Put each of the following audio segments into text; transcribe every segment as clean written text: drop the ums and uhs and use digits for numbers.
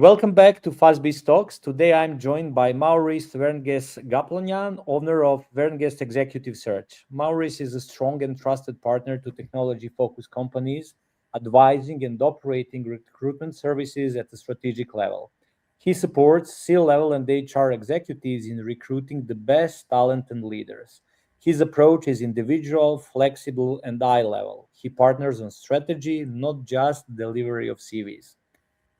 Welcome back to Fast Biz Talks. Today I'm joined by Maurice Werntges-Gaplanyan, owner of WERNTGES Executive Search. Maurice is a strong and trusted partner to technology-focused companies, advising and operating recruitment services at the strategic level. He supports C-level and HR executives in recruiting the best talent and leaders. His approach is individual, flexible, and high-level. He partners on strategy, not just delivery of CVs.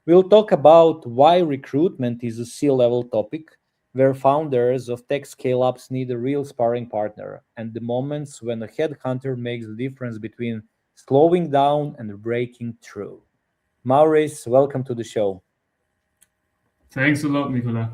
We'll talk about why recruitment is a C-level topic, where founders of tech scale-ups need a real sparring partner, and the moments when a headhunter makes the difference between slowing down and breaking through. Maurice, welcome to the show. Thanks a lot, Nicola.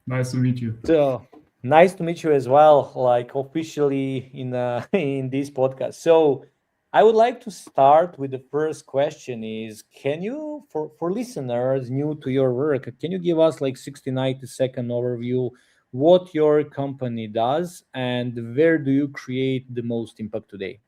Nice to meet you. So nice to meet you as well, like officially in in this podcast. So I would like to start with the first question is, can you, for listeners new to your work, can you give us like 60, 90-second overview what your company does and where do you create the most impact today?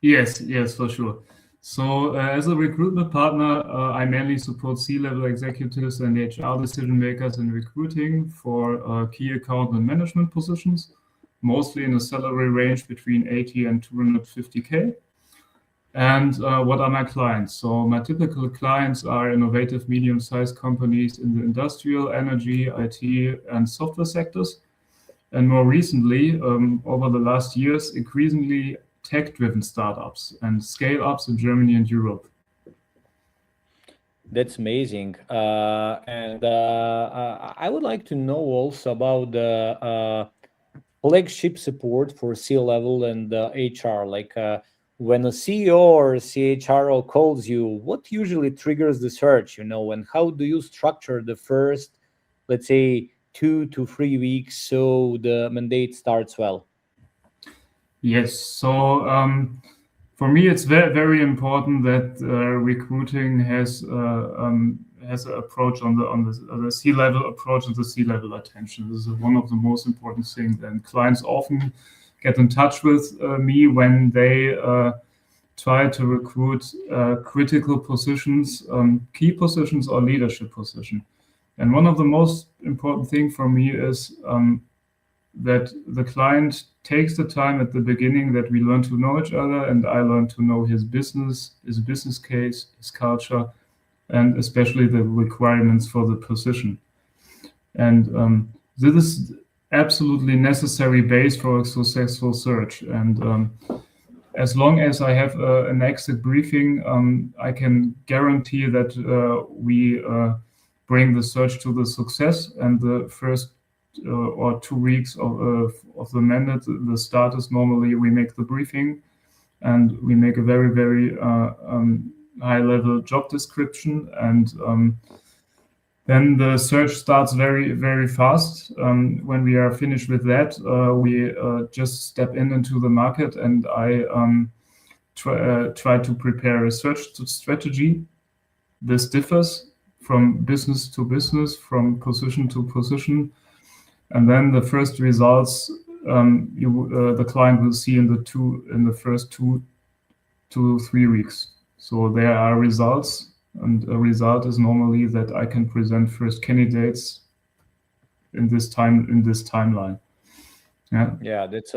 Yes, for sure. So, as a recruitment partner, I mainly support C-level executives and HR decision makers in recruiting for key account and management positions, mostly in a salary range between 80 and 250K. And what are my clients? So, my typical clients are innovative medium-sized companies in the industrial, energy, IT, and software sectors. And more recently, over the last years, increasingly tech-driven startups and scale-ups in Germany and Europe. That's amazing. I would like to know also about the flagship support for C-level and HR. Like when a CEO or CHRO calls you, what usually triggers the search, and how do you structure the first, let's say, 2 to 3 weeks so the mandate starts well? Yes, so for me, it's very, very important that recruiting has an approach on the C-level approach and the C-level attention. This is one of the most important things, and clients often get in touch with me when they try to recruit critical positions, key positions or leadership position. And one of the most important things for me is that the client takes the time at the beginning that we learn to know each other, and I learn to know his business case, his culture, and especially the requirements for the position. And this is absolutely necessary base for a successful search. And as long as I have an exit briefing, I can guarantee that we bring the search to the success. And the first or 2 weeks of the mandate, the start is normally we make the briefing and we make a very, very high level job description. And then the search starts very, very fast. When we are finished with that, we just step into the market, and I try to prepare a search strategy. This differs from business to business, from position to position. And then the first results the client will see in the first 2 to 3 weeks. So there are results, and a result is normally that I can present first candidates in this timeline. Yeah, that's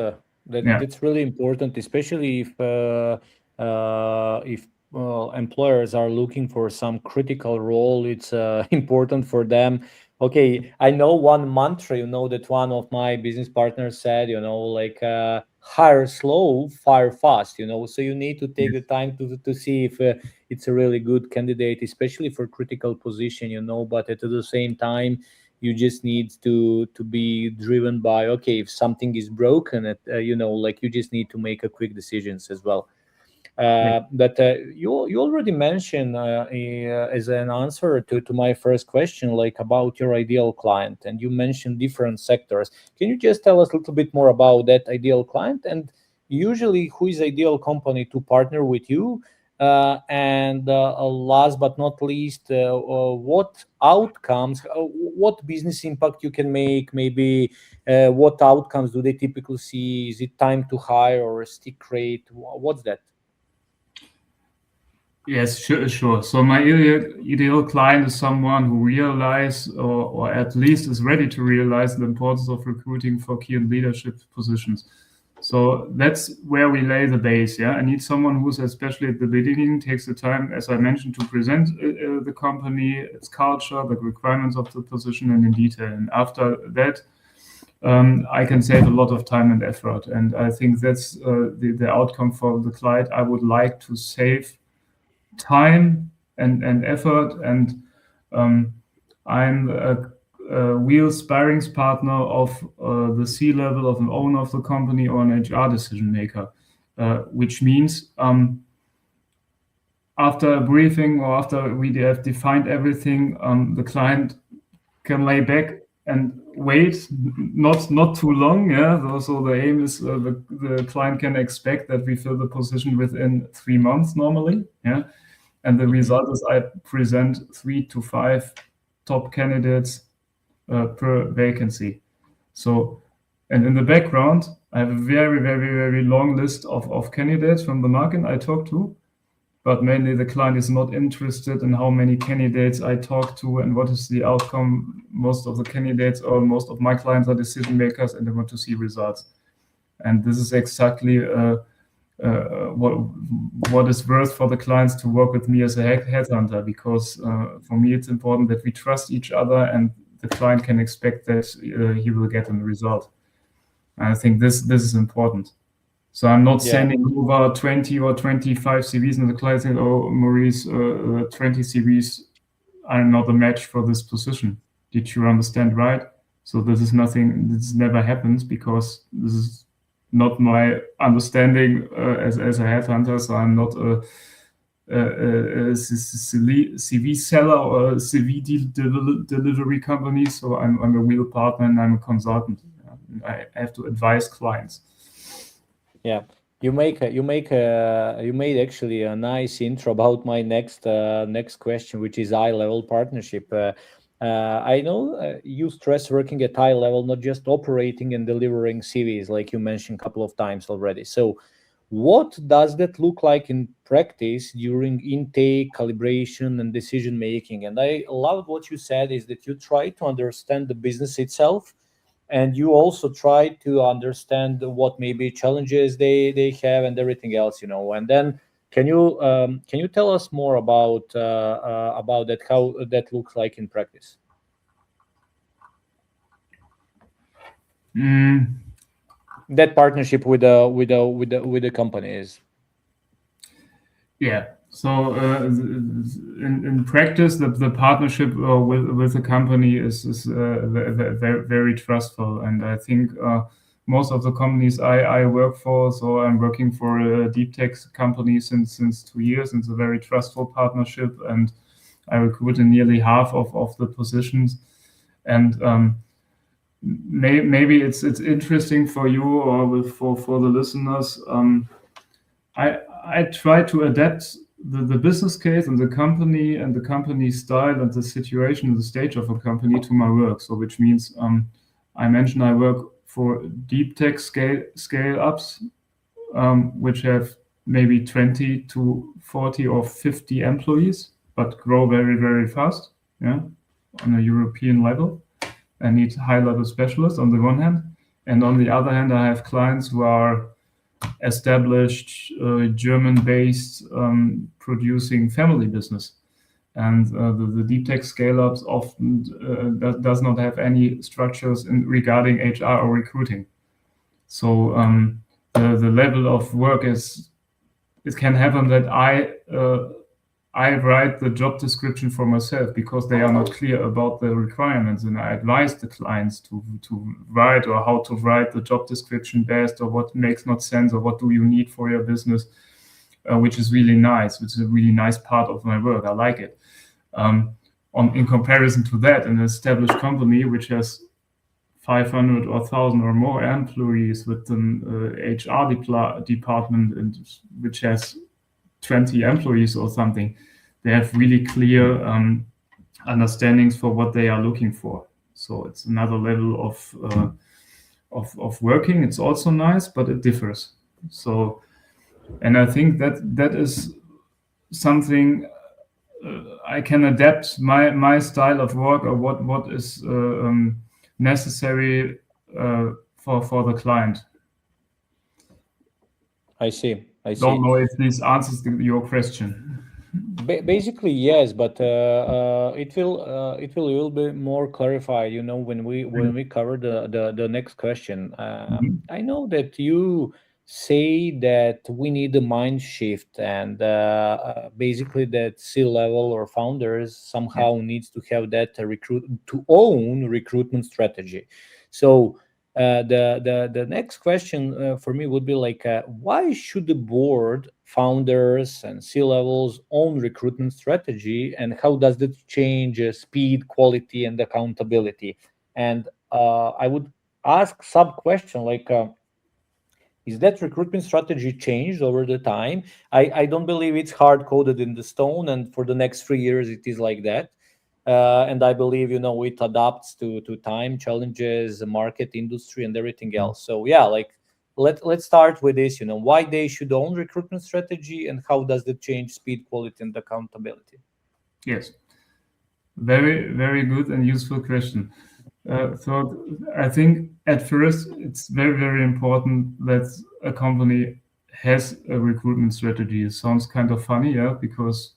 really important, especially if employers are looking for some critical role. It's important for them. Okay, I know one mantra, that one of my business partners said, like hire slow, fire fast, so you need to take the time to see if it's a really good candidate, especially for critical position, but at the same time, you just need to be driven by, okay, if something is broken, like you just need to make a quick decisions as well. But you already mentioned as an answer to my first question, like about your ideal client, and you mentioned different sectors. Can you just tell us a little bit more about that ideal client, and usually who is ideal company to partner with you? And last but not least, what outcomes, what business impact you can make? Maybe what outcomes do they typically see? Is it time to hire or a stick rate? What's that? Yes, sure. So my ideal client is someone who realize or at least is ready to realize the importance of recruiting for key and leadership positions. So that's where we lay the base. Yeah, I need someone who's, especially at the beginning, takes the time, as I mentioned, to present the company, its culture, the requirements of the position, and in detail. And after that, I can save a lot of time and effort. And I think that's the outcome for the client. I would like to save time and effort, and I'm a real sparrings partner of the C-level of an owner of the company or an HR decision maker, which means after a briefing or after we have defined everything, the client can lay back and wait, not too long. Yeah, so the aim is the client can expect that we fill the position within 3 months normally. Yeah. And the result is I present 3 to 5 top candidates per vacancy. So, and in the background, I have a very, very, very long list of candidates from the market I talk to, but mainly the client is not interested in how many candidates I talk to and what is the outcome. Most of the candidates or most of my clients are decision makers and they want to see results. And this is exactly what is worth for the clients to work with me as a headhunter, because for me it's important that we trust each other and the client can expect that he will get a result. And I think this is important. So I'm not sending over 20 or 25 CVs and the client saying, "Oh, Maurice, 20 CVs are not a match for this position. Did you understand right?" So this is nothing. This never happens because this is not my understanding as a headhunter. So I'm not a CV seller or a CV delivery company. So I'm a real partner and I'm a consultant. I have to advise clients. Yeah, you made actually a nice intro about my next question, which is high level partnership. I know you stress working at high level, not just operating and delivering CVs, like you mentioned a couple of times already. So, what does that look like in practice during intake, calibration, and decision making? And I loved what you said is that you try to understand the business itself, and you also try to understand what maybe challenges they have and everything else, and then can you tell us more about that, how that looks like in practice? That partnership with the companies. Yeah. So in practice, the partnership with the company is very, very trustful, and I think most of the companies I work for. So I'm working for a deep tech company since 2 years, and it's a very trustful partnership, and I recruit in nearly half of the positions, and maybe it's interesting for you or for the listeners. I try to adapt the business case and the company style and the situation and the stage of a company to my work. So which means I mentioned I work for deep tech scale ups, which have maybe 20 to 40 or 50 employees, but grow very, very fast. Yeah, on a European level. I need high level specialists on the one hand, and on the other hand, I have clients who are established German-based producing family business, and the deep tech scale-ups often does not have any structures regarding HR or recruiting. So the level of work it can happen that I write the job description for myself because they are not clear about the requirements, and I advise the clients to write or how to write the job description best, or what makes not sense, or what do you need for your business, which is really nice. Which is a really nice part of my work. I like it. In comparison to that, an established company which has 500 or 1,000 or more employees with an HR department, and which has 20 employees or something, they have really clear understandings for what they are looking for. So it's another level of working. It's also nice, but it differs. So, and I think that is something I can adapt my style of work, or what is necessary for the client. I see. I see. Don't know if this answers your question. Basically, yes, but it will a little bit more clarify. You know, when we cover the next question, I know that you say that we need a mind shift, and basically that C-level or founders somehow needs to have that to own recruitment strategy. So the next question for me would be like, why should the board, founders, and C levels own recruitment strategy, and how does that change speed, quality, and accountability? And I would ask sub question like. Is that recruitment strategy changed over the time? I don't believe it's hard coded in the stone, and for the next 3 years it is like that. And I believe it adapts to time, challenges, the market, industry, and everything else. So yeah, like let's start with this. Why they should own recruitment strategy, and how does that change speed, quality, and accountability? Yes, very, very good and useful question. So I think at first it's very, very important that a company has a recruitment strategy. It sounds kind of funny, yeah, because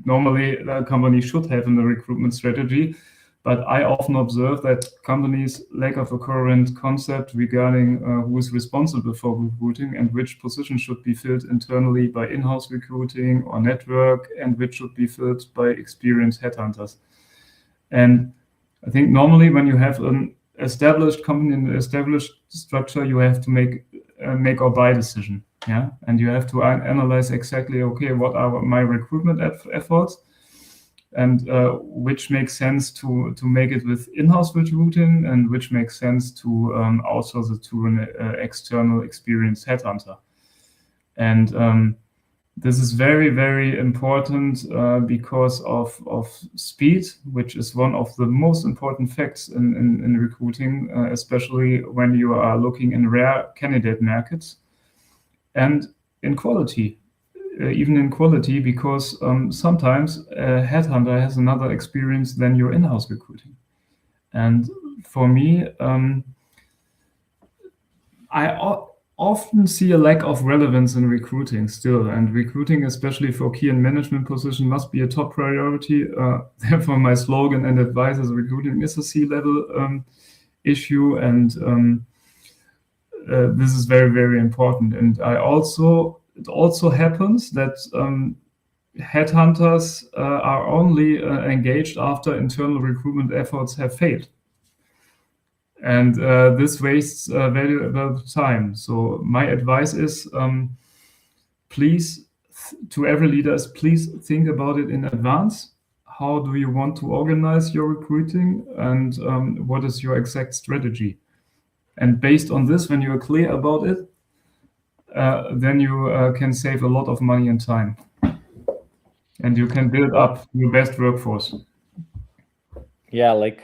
normally a company should have a recruitment strategy. But I often observe that companies lack of a current concept regarding who is responsible for recruiting and which position should be filled internally by in-house recruiting or network, and which should be filled by experienced headhunters. And I think normally when you have an established company and an established structure, you have to make or buy decision, yeah, and you have to analyze exactly, okay, what are my recruitment efforts, and which makes sense to make it with in-house recruiting, and which makes sense to outsource it to an external experienced headhunter. And this is very, very important because of speed, which is one of the most important facts in recruiting, especially when you are looking in rare candidate markets, and in quality. Even in quality, because sometimes a headhunter has another experience than your in-house recruiting. And for me, I often see a lack of relevance in recruiting still, and recruiting, especially for key and management position, must be a top priority. Therefore, my slogan and advice is recruiting is a C-level issue, and this is very, very important. And it also happens that headhunters are only engaged after internal recruitment efforts have failed. And this wastes valuable time. So my advice is, please, to every leader, please think about it in advance. How do you want to organize your recruiting, and what is your exact strategy? And based on this, when you are clear about it, then you can save a lot of money and time, and you can build up your best workforce. Yeah, like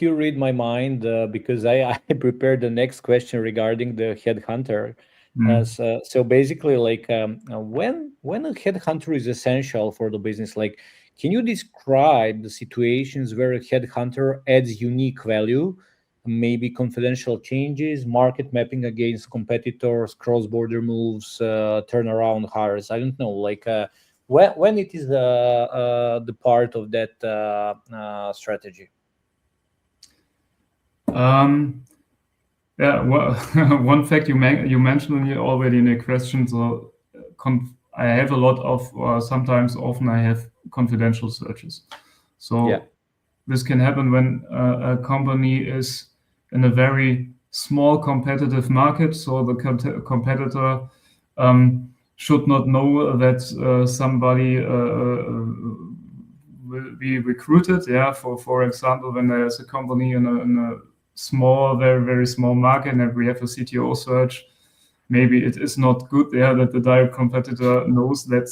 you read my mind, because I prepared the next question regarding the headhunter. So basically, like when a headhunter is essential for the business, like can you describe the situations where a headhunter adds unique value, maybe confidential changes, market mapping against competitors, cross-border moves, turnaround hires? I don't know, like when it is the part of that strategy. Yeah, well, one fact you mentioned already in your question. So I have a lot of, sometimes often I have confidential searches. So Yeah. this can happen when a company is in a very small competitive market. So the competitor should not know that somebody will be recruited. Yeah, for example, when there's a company in a small, very, very small market, and we have a CTO search, maybe it is not good there that the direct competitor knows that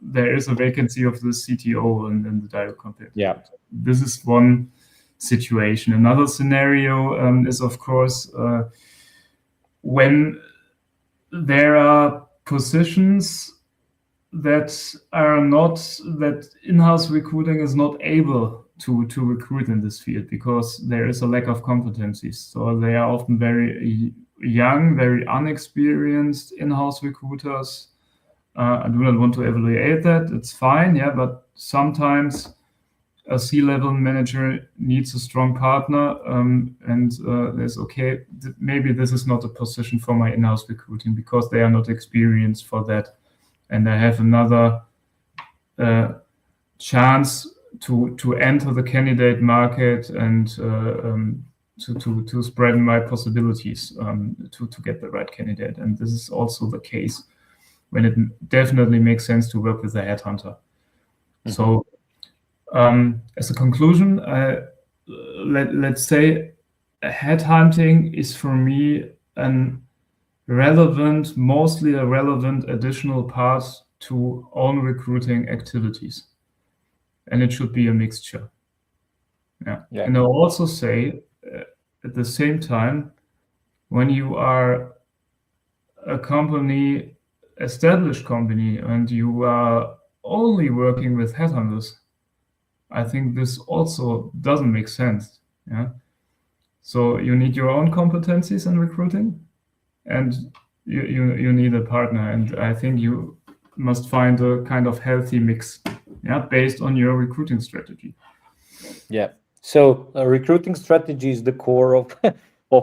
there is a vacancy of the CTO in the direct competitor. Yeah. This is one situation. Another scenario is, of course, when there are positions that in-house recruiting is not able to recruit in this field because there is a lack of competencies. So they are often very young, very unexperienced in-house recruiters. I do not want to evaluate that. It's fine, yeah, but sometimes a C-level manager needs a strong partner, and there's maybe this is not a position for my in-house recruiting because they are not experienced for that, and I have another chance to enter the candidate market and to spread my possibilities to get the right candidate. And this is also the case when it definitely makes sense to work with a headhunter. Mm-hmm. So as a conclusion, let's say headhunting is for me mostly a relevant additional part to own recruiting activities. And it should be a mixture. Yeah. And I'll also say at the same time, when you are a established company, and you are only working with headhunters, I think this also doesn't make sense. Yeah. So you need your own competencies in recruiting, and you need a partner. And I think you must find a kind of healthy mix, yeah, based on your recruiting strategy. Yeah. So recruiting strategy is the core of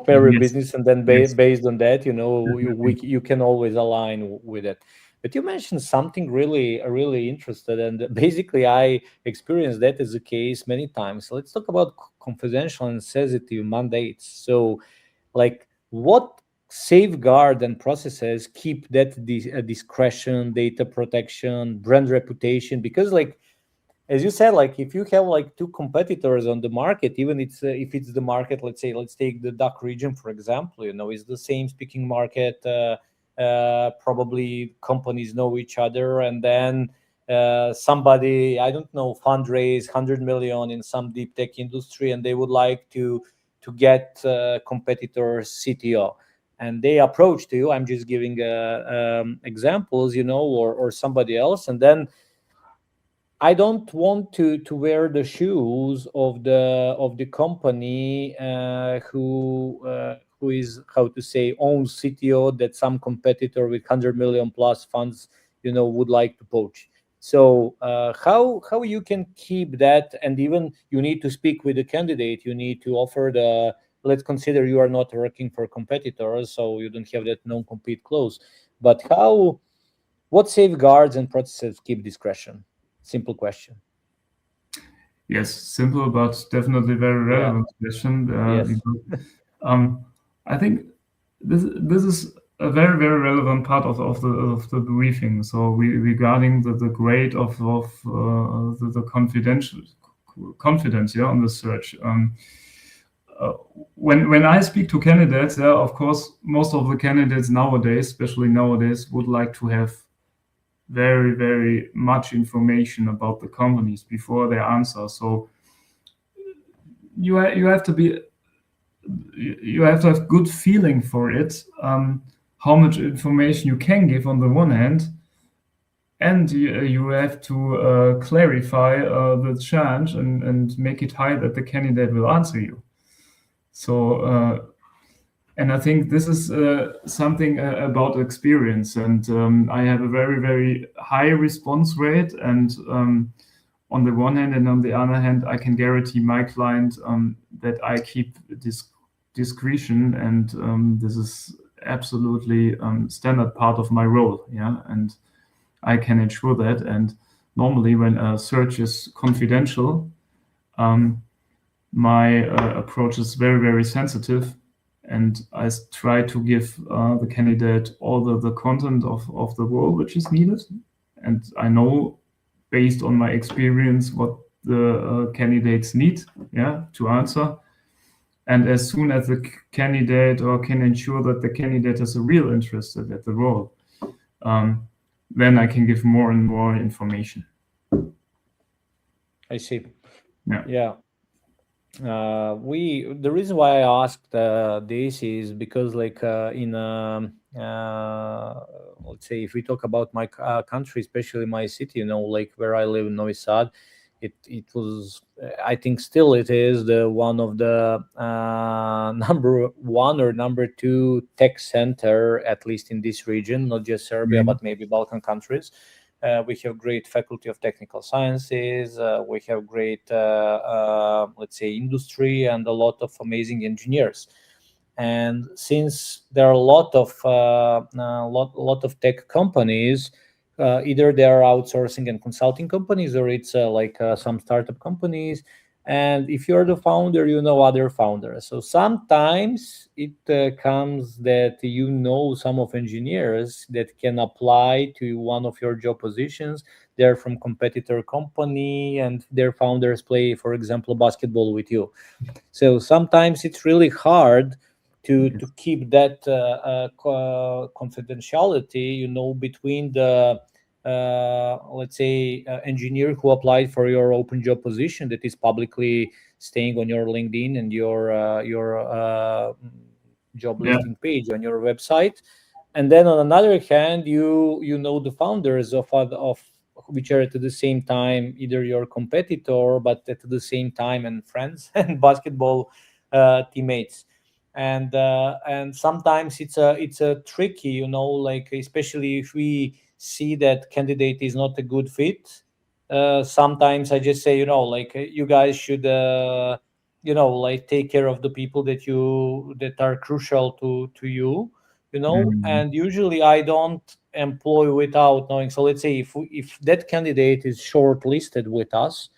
every business, and then based on that, you can always align with it. But you mentioned something really interesting, and basically I experienced that as a case many times. So let's talk about confidential and sensitive mandates. So, like, what safeguard and processes keep that discretion, data protection, brand reputation? Because, like, as you said, like, if you have like two competitors on the market, even if it's the market, let's take the DACH region, for example, it's the same speaking market, probably companies know each other, and then somebody, I don't know, fundraise 100 million in some deep tech industry, and they would like to get competitor CTO, and they approach to you. I'm just giving examples, or somebody else, and then I don't want to wear the shoes of the company who is, how to say, owns CTO that some competitor with 100 million plus funds would like to poach. So how you can keep that, and even you need to speak with the candidate, you need to offer let's consider you are not working for competitors, so you don't have that non-compete clause, but what safeguards and processes keep discretion? Simple question. Yes, simple, but definitely very relevant question. Yes. I think this is a very, very relevant part of the briefing. So regarding the grade of the confidence, yeah, on the search. When I speak to candidates, yeah, of course, most of the candidates nowadays, especially nowadays, would like to have very, very much information about the companies before they answer. So you have to have good feeling for it, how much information you can give on the one hand, and you have to clarify the chance and make it high that the candidate will answer you. So and I think this is something about experience, and I have a very, very high response rate. And on the one hand, and on the other hand, I can guarantee my client that I keep this discretion, and this is absolutely standard part of my role. Yeah, and I can ensure that. And normally, when a search is confidential, my approach is very, very sensitive. And I try to give the candidate all the content of the role which is needed. And I know, based on my experience, what the candidates need, yeah, to answer. And as soon as the candidate, or can ensure that the candidate has a real interest at the role, then I can give more and more information. I see. Yeah. The reason why I asked this is because, like, in let's say if we talk about my country, especially my city, like where I live in Novi Sad, it was, I think still it is the one of the number one or number two tech center, at least in this region, not just Serbia, but maybe Balkan countries. We have great faculty of technical sciences. We have great, let's say, industry and a lot of amazing engineers. And since there are a lot of tech companies, either they are outsourcing and consulting companies, or it's like some startup companies. And if you're the founder, you know other founders. So sometimes it comes that you know some of engineers that can apply to one of your job positions. They're from competitor company, and their founders play, for example, basketball with you. So sometimes it's really hard to keep that confidentiality, between the let's say engineer who applied for your open job position that is publicly staying on your LinkedIn and your job listing page on your website. And then on another hand, you know the founders of which are at the same time either your competitor, but at the same time and friends and basketball teammates. And sometimes it's a tricky, like especially if we see that candidate is not a good fit. Sometimes I just say, like you guys should like take care of the people that are crucial to you. And usually I don't employ without knowing. So let's say if that candidate is shortlisted with us,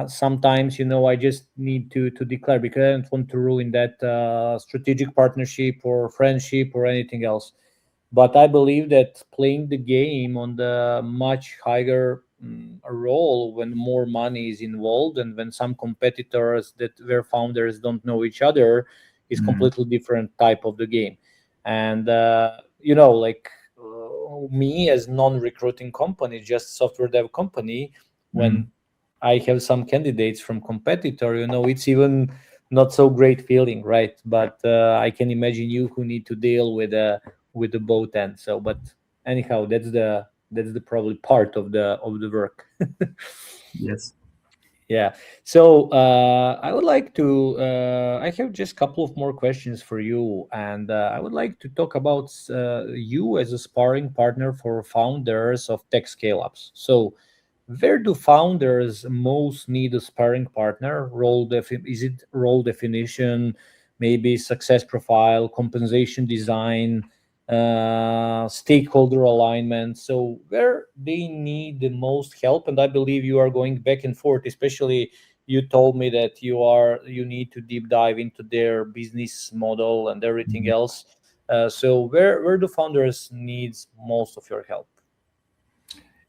sometimes I just need to declare, because I don't want to ruin that strategic partnership or friendship or anything else. But I believe that playing the game on the much higher role when more money is involved, and when some competitors that their founders don't know each other, is completely different type of the game. And like me as non-recruiting company, just software dev company, when I have some candidates from competitor, it's even not so great feeling, right? But I can imagine you who need to deal with the both ends. So, but anyhow, that's the probably part of the work. Yes. Yeah. So I would like to. I have just a couple of more questions for you, and I would like to talk about you as a sparring partner for founders of tech scale-ups. So, where do founders most need a sparring partner? Is it role definition, maybe success profile, compensation design, stakeholder alignment? So where they need the most help, and I believe you are going back and forth. Especially, you told me that you need to deep dive into their business model and everything else. So where do founders needs most of your help?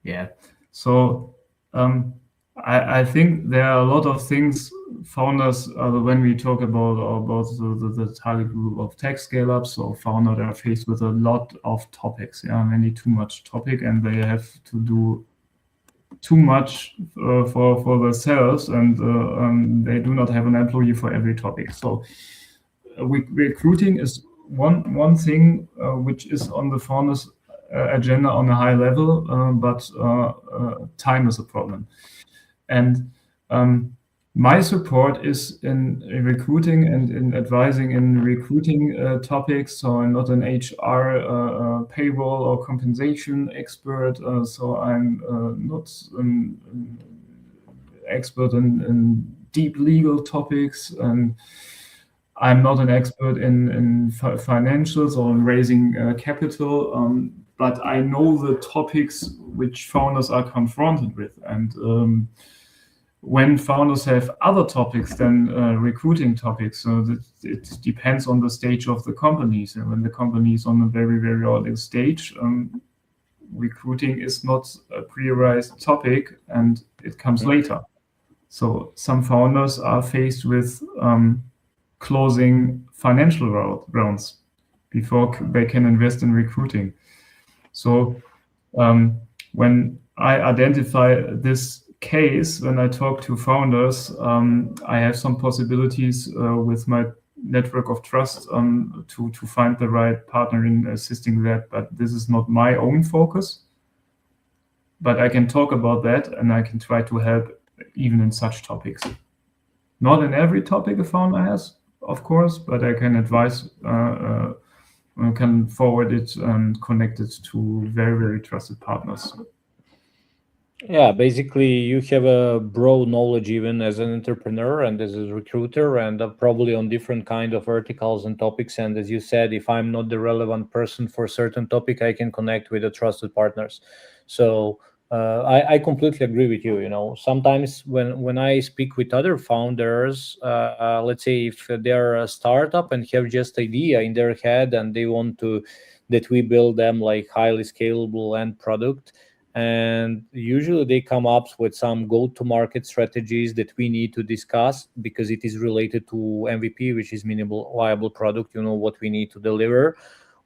Yeah. So I think there are a lot of things founders, when we talk about the target group of tech scale-ups, so founders are faced with a lot of topics, many too much topic, and they have to do too much for themselves, and they do not have an employee for every topic. So recruiting is one thing which is on the founders agenda on a high level, but time is a problem. And my support is in recruiting and in advising in recruiting topics. So I'm not an HR payroll or compensation expert. So I'm not an expert in deep legal topics, and I'm not an expert in financials or in raising capital. But I know the topics which founders are confronted with. And when founders have other topics than recruiting topics, so that it depends on the stage of the company. So when the company is on a very, very early stage, recruiting is not a prioritized topic, and it comes later. So some founders are faced with closing financial rounds before they can invest in recruiting. So when I identify this case, when I talk to founders, I have some possibilities with my network of trust to find the right partner in assisting that. But this is not my own focus. But I can talk about that, and I can try to help even in such topics. Not in every topic a founder has, of course, but I can advise, can forward it and connect it to very, very trusted partners. Yeah, basically you have a broad knowledge even as an entrepreneur and as a recruiter, and probably on different kind of verticals and topics. And as you said, if I'm not the relevant person for a certain topic, I can connect with the trusted partners. So I completely agree with you. Sometimes when I speak with other founders, let's say if they're a startup and have just idea in their head and they want to that we build them like highly scalable end product, and usually they come up with some go-to-market strategies that we need to discuss because it is related to MVP, which is minimal viable product, what we need to deliver,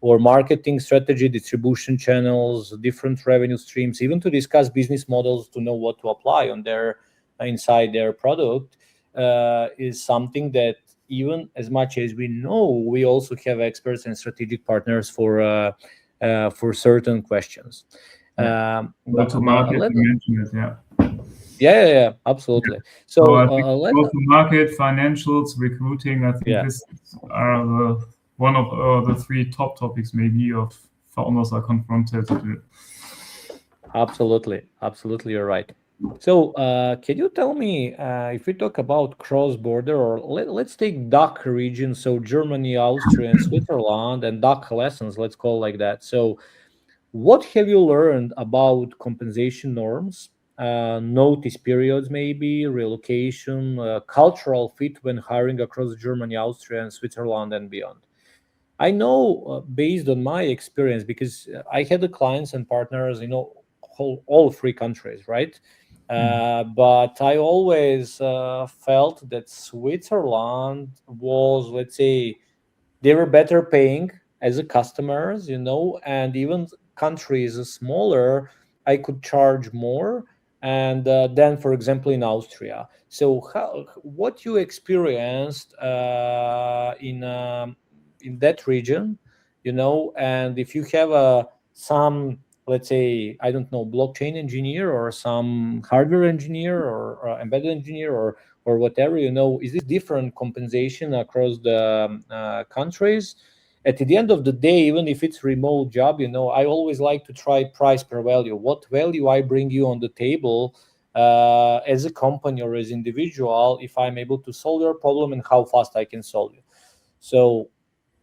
or marketing strategy, distribution channels, different revenue streams, even to discuss business models to know what to apply on their inside their product, is something that even as much as we know, we also have experts and strategic partners for certain questions. Go to market, you mentioned it, yeah, absolutely. So I think go to market, financials, recruiting, I think this are one of the three top topics maybe of founders are confronted with. Absolutely, you're right. So can you tell me if we talk about cross-border, or let's take DACH region, so Germany, Austria, and Switzerland, and DACH lessons, let's call like that. So what have you learned about compensation norms, notice periods, maybe relocation, cultural fit when hiring across Germany, Austria, and Switzerland and beyond? I know based on my experience, because I had the clients and partners, all three countries, right? But I always felt that Switzerland was, let's say, they were better paying as a customers, and even countries smaller, I could charge more. And then, for example, in Austria. So, what you experienced in that region, and if you have some, let's say, I don't know, blockchain engineer or some hardware engineer or embedded engineer or whatever, is this different compensation across the countries? At the end of the day, even if it's remote job, I always like to try price per value. What value I bring you on the table as a company or as individual, if I'm able to solve your problem and how fast I can solve it. So,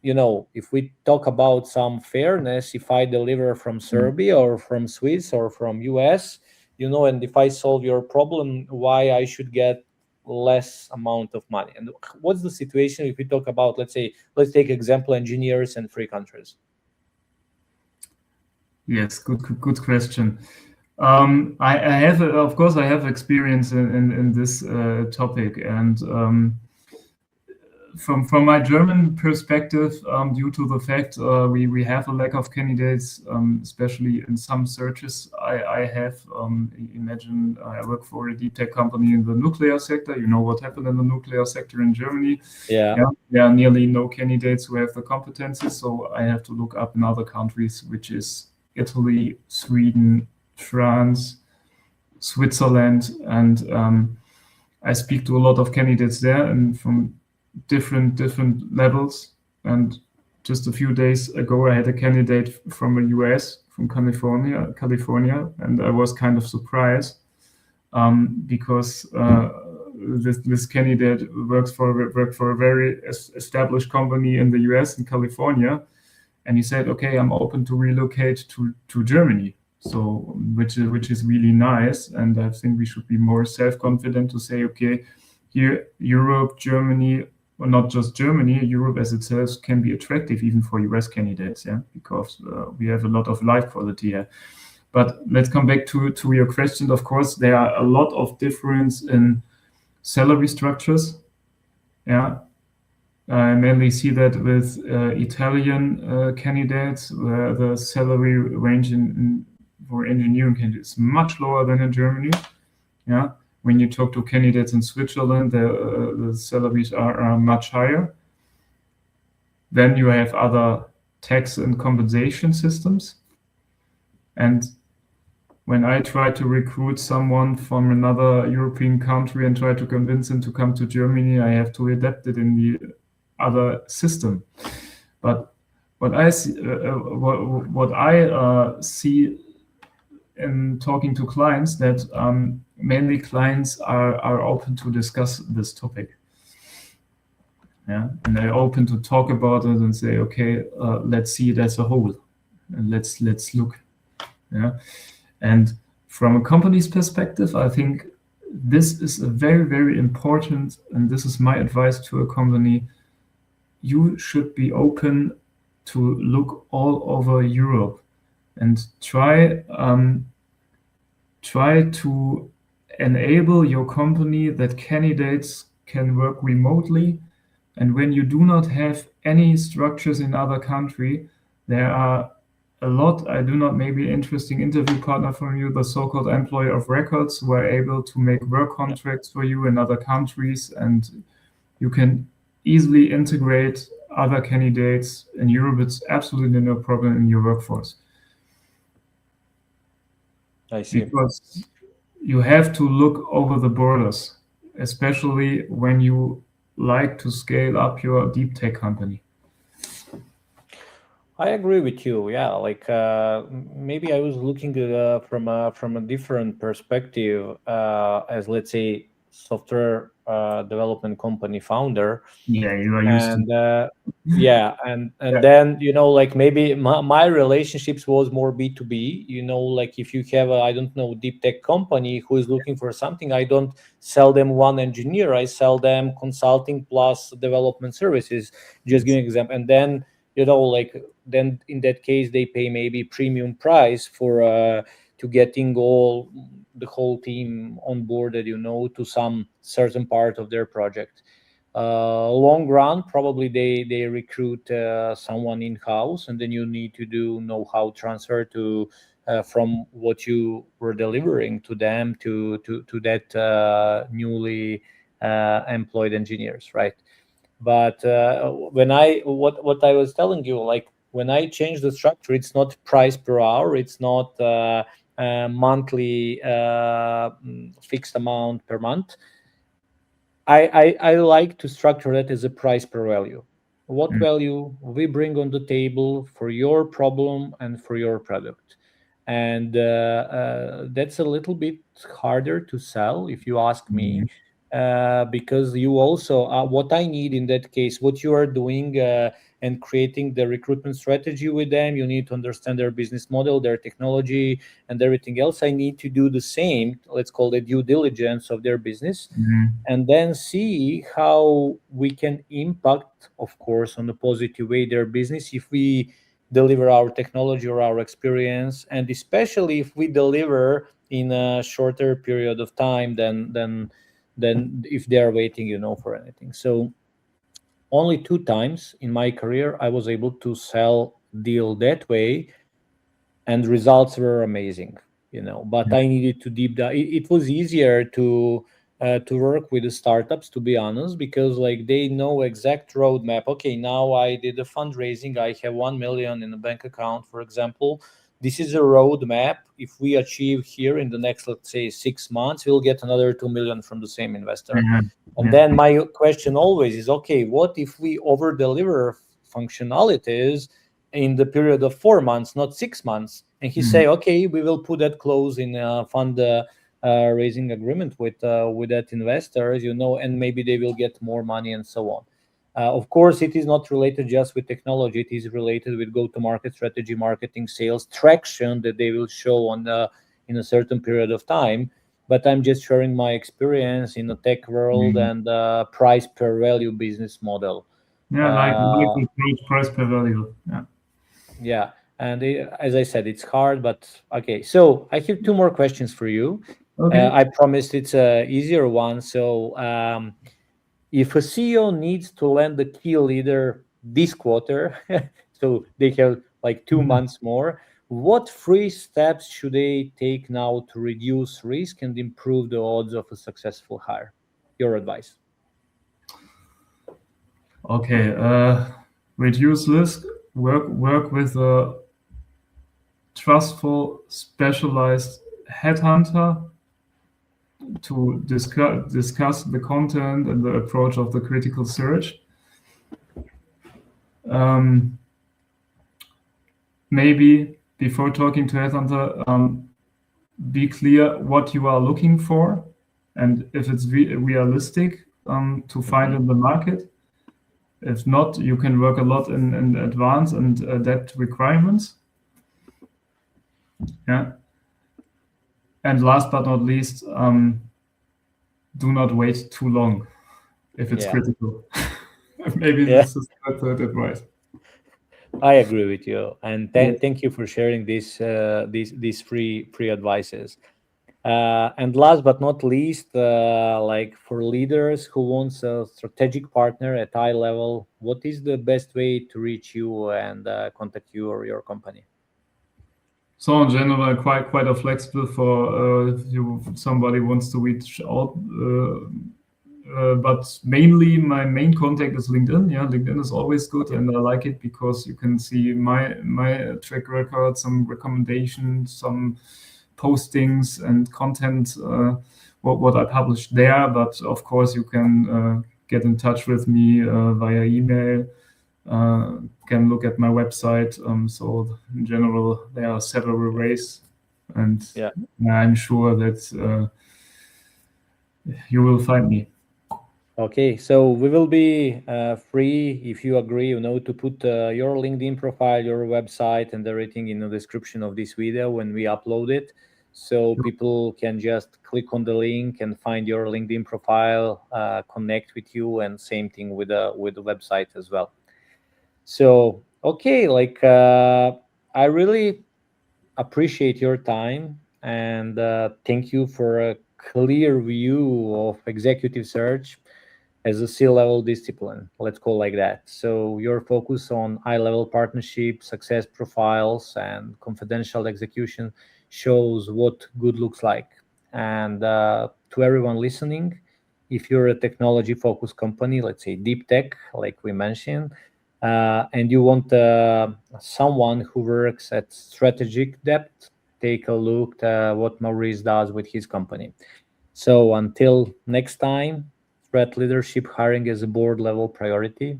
if we talk about some fairness, if I deliver from Serbia or from Swiss or from US, and if I solve your problem, why I should get less amount of money? And what's the situation if we talk about, let's take example, engineers and free countries? Yes, good question. I have, of course, I have experience in this topic, and from my German perspective, due to the fact we have a lack of candidates, especially in some searches I have. Imagine I work for a deep tech company in the nuclear sector. You know what happened in the nuclear sector in Germany? Yeah. There are nearly no candidates who have the competencies, so I have to look up in other countries, which is Italy, Sweden, France, Switzerland, and I speak to a lot of candidates there, and from different levels. And just a few days ago, I had a candidate from the US, from California, and I was kind of surprised because this candidate worked for a very established company in the US, in California, and he said, "Okay, I'm open to relocate to Germany." So, which is really nice, and I think we should be more self-confident to say, okay, here, Europe, Germany, or not just Germany, Europe as itself can be attractive even for US candidates, because we have a lot of life quality here. But let's come back to your question. Of course, there are a lot of difference in salary structures. I mainly see that with Italian candidates, where the salary range for engineering candidates is much lower than in Germany. When you talk to candidates in Switzerland, the salaries are much higher. Then you have other tax and compensation systems. And when I try to recruit someone from another European country and try to convince him to come to Germany, I have to adapt it in the other system. But what I see, see in talking to clients, that mainly clients are open to discuss this topic. Yeah, and they're open to talk about it and say, okay, let's see it as a whole, and let's look. Yeah, and from a company's perspective, I think this is a very, very important, and this is my advice to a company. You should be open to look all over Europe and try to enable your company that candidates can work remotely. And when you do not have any structures in other country, there are a lot, I do not maybe interesting interview partner from you, the so-called employer of records, who are able to make work contracts for you in other countries, and you can easily integrate other candidates in Europe. It's absolutely no problem in your workforce. I see. Because you have to look over the borders, especially when you like to scale up your deep tech company. I agree with you. Yeah, like maybe I was looking at from a different perspective, as let's say software development company founder, Yeah, you are used and to. yeah, and Yeah. then like maybe my relationships was more B2B. Like if you have a, I don't know, deep tech company who is looking for something, I don't sell them one engineer. I sell them consulting plus development services. Just giving an example, and then like then in that case they pay maybe premium price for to getting the whole team onboarded to some certain part of their project. Long run, probably they recruit someone in house, and then you need to do know-how transfer to from what you were delivering to them to that newly employed engineers, right? But when I what I was telling you, like when I change the structure, it's not price per hour, it's not monthly fixed amount per month. I like to structure that as a price per value. What Mm. value we bring on the table for your problem and for your product. And that's a little bit harder to sell, if you ask me, Mm. because you also, what I need in that case, what you are doing and creating the recruitment strategy with them, you need to understand their business model, their technology, and everything else. I need to do the same, let's call it due diligence of their business, Mm. and then see how we can impact, of course, on a positive way their business if we deliver our technology or our experience, and especially if we deliver in a shorter period of time than if they are waiting for anything. So only 2 times in my career I was able to sell deal that way, and results were amazing. But I needed to deep dive. It was easier to work with the startups, to be honest, because like they know exact roadmap. Okay, now I did a fundraising, I have 1 million in the bank account, for example. This is a roadmap. If we achieve here in the next, let's say, 6 months, we'll get another 2 million from the same investor. Mhm. And Yeah. then my question always is, okay, what if we over deliver functionalities in the period of 4 months, not 6 months? And he Mm. say, okay, we will put that clause in fund raising agreement with that investors, and maybe they will get more money and so on. Of course, it is not related just with technology. It is related with go-to-market strategy, marketing, sales, traction that they will show on in a certain period of time. But I'm just sharing my experience in the tech world Mm. and price per value business model. Yeah, like Uh, the price per value. Yeah. yeah, and as I said, it's hard, but okay. So I have two more questions for you. Okay. I promised it's a easier one. So if a CEO needs to land the key leader this quarter, so they have like 2 months more, what three steps should they take now to reduce risk and improve the odds of a successful hire? Your advice. Okay. reduce risk, work with a trustful, specialized headhunter to discuss the content and the approach of the critical search. Maybe before talking to headhunter, be clear what you are looking for and if it's realistic to find in the market. If not, you can work a lot in advance and adapt requirements. Yeah. And last but not least, do not wait too long if it's critical. Maybe this is the third advice. I agree with you, and thank you for sharing these free advices. And last but not least, like for leaders who wants a strategic partner at high level, what is the best way to reach you and contact you or your company? So in general, quite a flexible for if somebody wants to reach out. But mainly my main contact is LinkedIn. Yeah, LinkedIn is always good, and I like it because you can see my track record, some recommendations, some postings and content, what I published there. But of course, you can get in touch with me via email. Can look at my website. So in general, there are several ways, and I'm sure that you will find me. Okay, so we will be free, if you agree, to put your LinkedIn profile, your website, and everything in the description of this video when we upload it. So people can just click on the link and find your LinkedIn profile, connect with you, and same thing with the website as well. So, okay, like I really appreciate your time and thank you for a clear view of executive search as a C-level discipline, let's call like that. So your focus on high-level partnership, success profiles, and confidential execution shows what good looks like. And to everyone listening, if you're a technology-focused company, let's say deep tech, like we mentioned, and you want someone who works at strategic depth, take a look at what Maurice does with his company. So until next time, threat leadership hiring as a board level priority.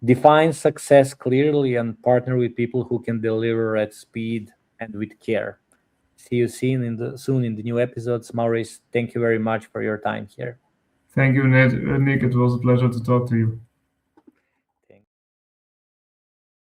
Define success clearly and partner with people who can deliver at speed and with care. See you soon in the new episodes. Maurice, thank you very much for your time here. Thank you, Nick. It was a pleasure to talk to you.